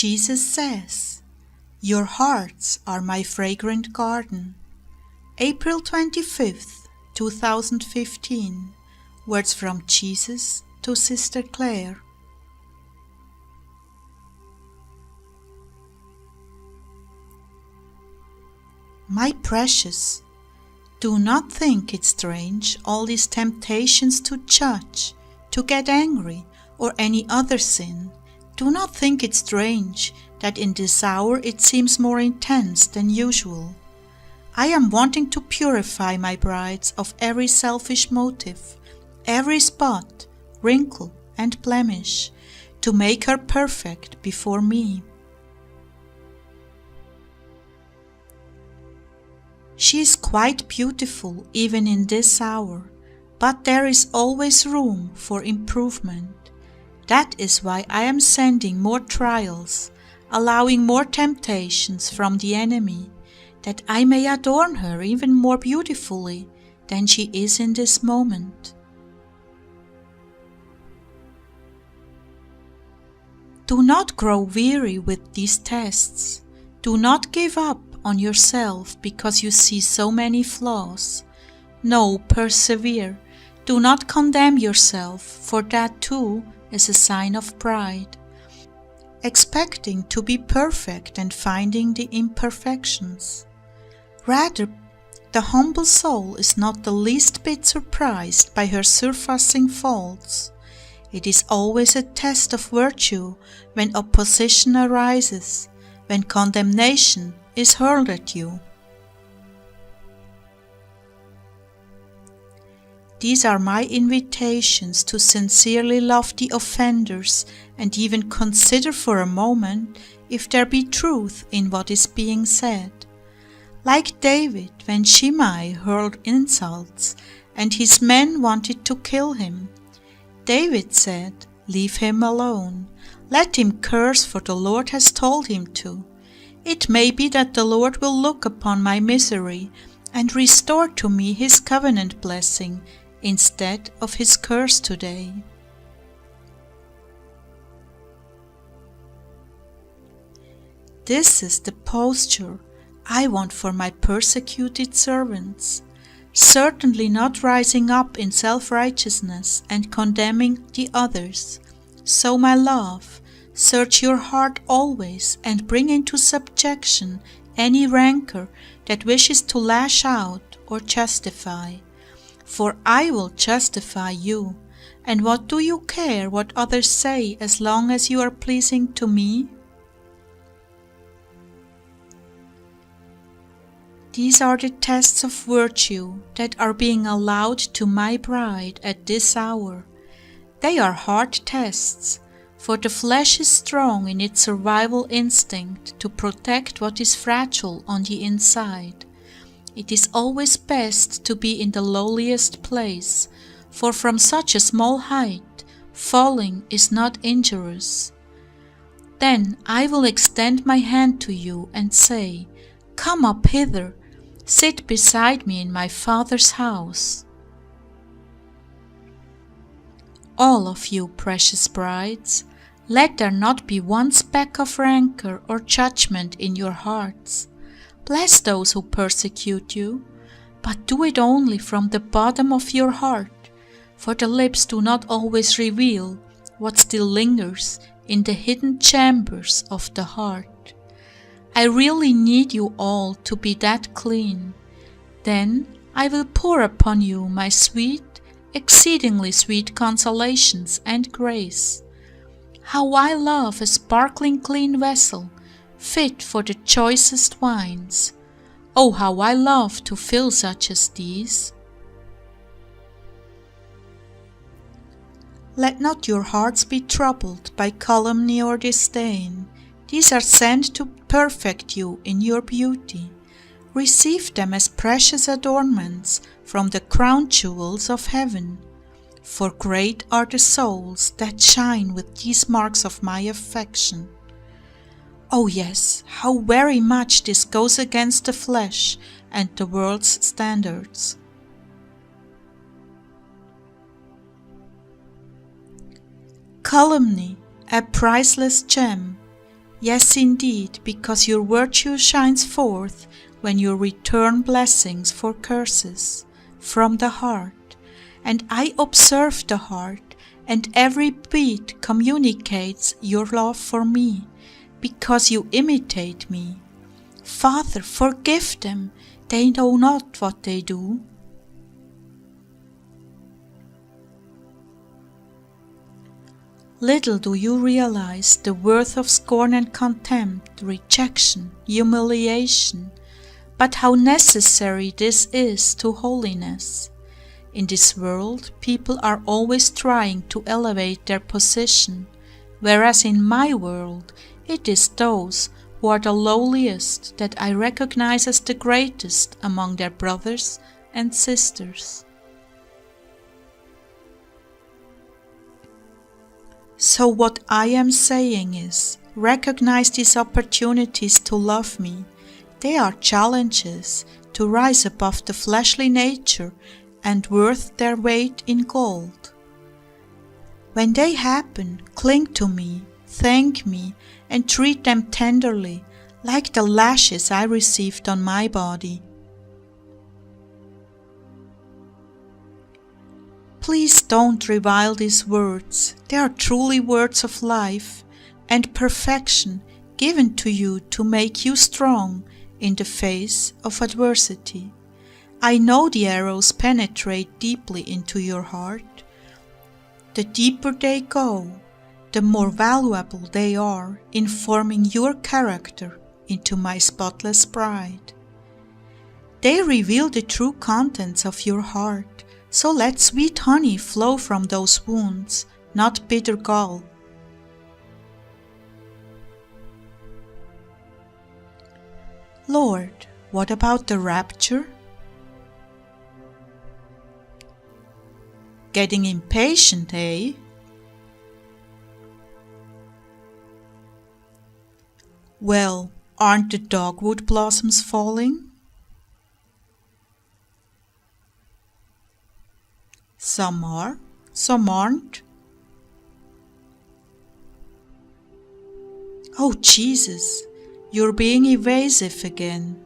Jesus says, "Your hearts are my fragrant garden." April 25th, 2015. Words from Jesus to Sister Claire. My precious, do not think it strange all these temptations to judge, to get angry, or any other sin. Do not think it strange that in this hour it seems more intense than usual. I am wanting to purify my brides of every selfish motive, every spot, wrinkle, and blemish, to make her perfect before me. She is quite beautiful even in this hour, but there is always room for improvement. That is why I am sending more trials, allowing more temptations from the enemy, that I may adorn her even more beautifully than she is in this moment. Do not grow weary with these tests. Do not give up on yourself because you see so many flaws. No, persevere. Do not condemn yourself, for that too is a sign of pride. Expecting to be perfect and finding the imperfections. Rather, the humble soul is not the least bit surprised by her surpassing faults. It is always a test of virtue when opposition arises, when condemnation is hurled at you. These are my invitations to sincerely love the offenders and even consider for a moment if there be truth in what is being said. Like David when Shimei hurled insults and his men wanted to kill him, David said, "Leave him alone. Let him curse, for the Lord has told him to. It may be that the Lord will look upon my misery and restore to me his covenant blessing instead of his curse today." This is the posture I want for my persecuted servants, certainly not rising up in self-righteousness and condemning the others. So, my love, search your heart always and bring into subjection any rancor that wishes to lash out or justify. For I will justify you, and what do you care what others say as long as you are pleasing to me? These are the tests of virtue that are being allowed to my bride at this hour. They are hard tests, for the flesh is strong in its survival instinct to protect what is fragile on the inside. It is always best to be in the lowliest place, for from such a small height, falling is not injurious. Then I will extend my hand to you and say, "Come up hither, sit beside me in my Father's house." All of you, precious brides, let there not be one speck of rancor or judgment in your hearts. Bless those who persecute you, but do it only from the bottom of your heart, for the lips do not always reveal what still lingers in the hidden chambers of the heart. I really need you all to be that clean. Then I will pour upon you my sweet, exceedingly sweet consolations and grace. How I love a sparkling clean vessel, fit for the choicest wines. Oh, how I love to fill such as these. Let not your hearts be troubled by calumny or disdain. These are sent to perfect you in your beauty. Receive them as precious adornments from the crown jewels of heaven. For great are the souls that shine with these marks of my affection. Oh yes, how very much this goes against the flesh and the world's standards. Calumny, a priceless gem, Yes, indeed, because your virtue shines forth when you return blessings for curses from the heart, and I observe the heart, and every beat communicates your love for me, because you imitate me. Father, forgive them, they know not what they do. Little do you realize the worth of scorn and contempt, rejection, humiliation, but how necessary this is to holiness. In this world, people are always trying to elevate their position, whereas in my world, it is those who are the lowliest that I recognize as the greatest among their brothers and sisters. So what I am saying is, recognize these opportunities to love me. They are challenges to rise above the fleshly nature and worth their weight in gold. When they happen, cling to me, thank me, and treat them tenderly, like the lashes I received on my body. Please don't revile these words. They are truly words of life and perfection given to you to make you strong in the face of adversity. I know the arrows penetrate deeply into your heart. The deeper they go, the more valuable they are in forming your character into my spotless bride. They reveal the true contents of your heart. So let sweet honey flow from those wounds, not bitter gall. Lord, what about the rapture? Getting impatient, eh? Well, aren't the dogwood blossoms falling? Some are, some aren't. Oh Jesus, you're being evasive again.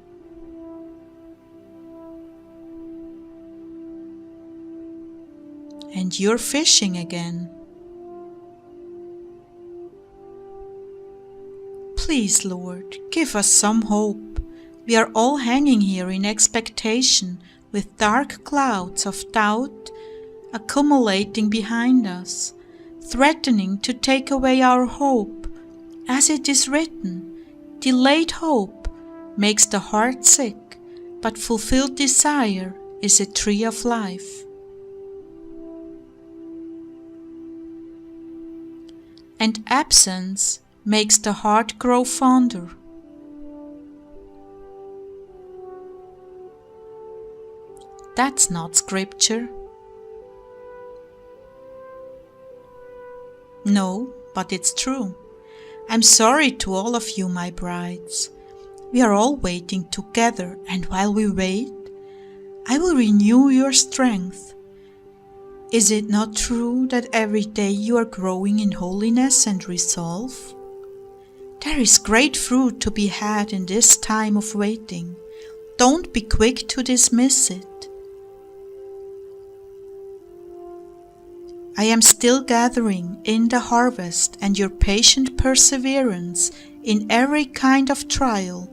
And you're fishing again. Please, Lord, give us some hope. We are all hanging here in expectation with dark clouds of doubt accumulating behind us, threatening to take away our hope. As it is written, delayed hope makes the heart sick, but fulfilled desire is a tree of life. And absence makes the heart grow fonder. That's not scripture. No, but it's true. I'm sorry to all of you, my brides. We are all waiting together, and while we wait, I will renew your strength. Is it not true that every day you are growing in holiness and resolve? There is great fruit to be had in this time of waiting. Don't be quick to dismiss it. I am still gathering in the harvest, and your patient perseverance in every kind of trial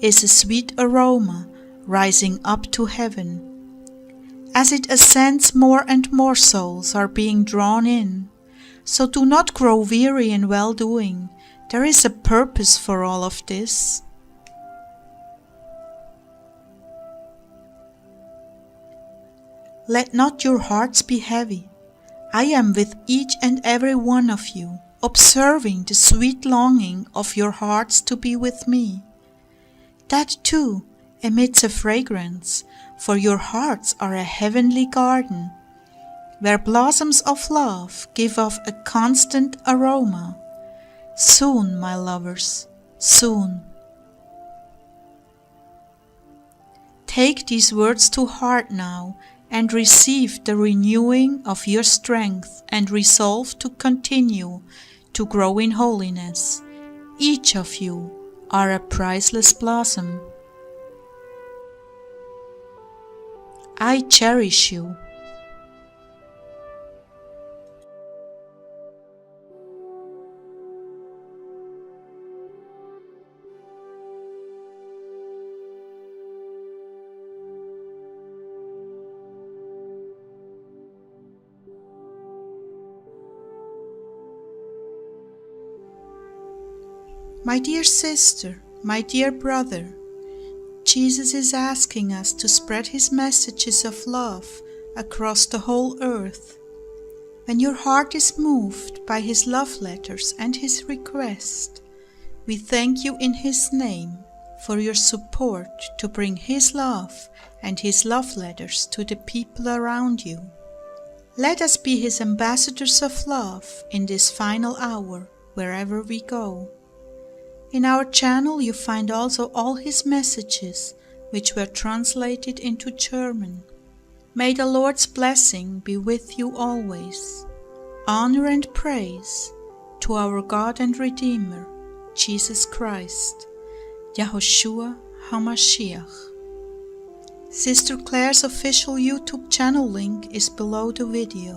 is a sweet aroma rising up to heaven. As it ascends, more and more souls are being drawn in. So do not grow weary in well-doing. There is a purpose for all of this. Let not your hearts be heavy. I am with each and every one of you, observing the sweet longing of your hearts to be with me. That too emits a fragrance, for your hearts are a heavenly garden, where blossoms of love give off a constant aroma. Soon, my lovers, soon. Take these words to heart now, and receive the renewing of your strength, and resolve to continue to grow in holiness, Each of you are a priceless blossom. I cherish you. My dear sister, my dear brother, Jesus is asking us to spread His messages of love across the whole earth. When your heart is moved by His love letters and His request, we thank you in His name for your support to bring His love and His love letters to the people around you. Let us be His ambassadors of love in this final hour wherever we go. In our channel you find also all His messages which were translated into German. May the Lord's blessing be with you always. Honor and praise to our God and Redeemer, Jesus Christ, Yahushua HaMashiach. Sister Claire's official YouTube channel link is below the video.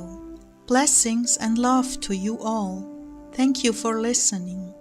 Blessings and love to you all. Thank you for listening.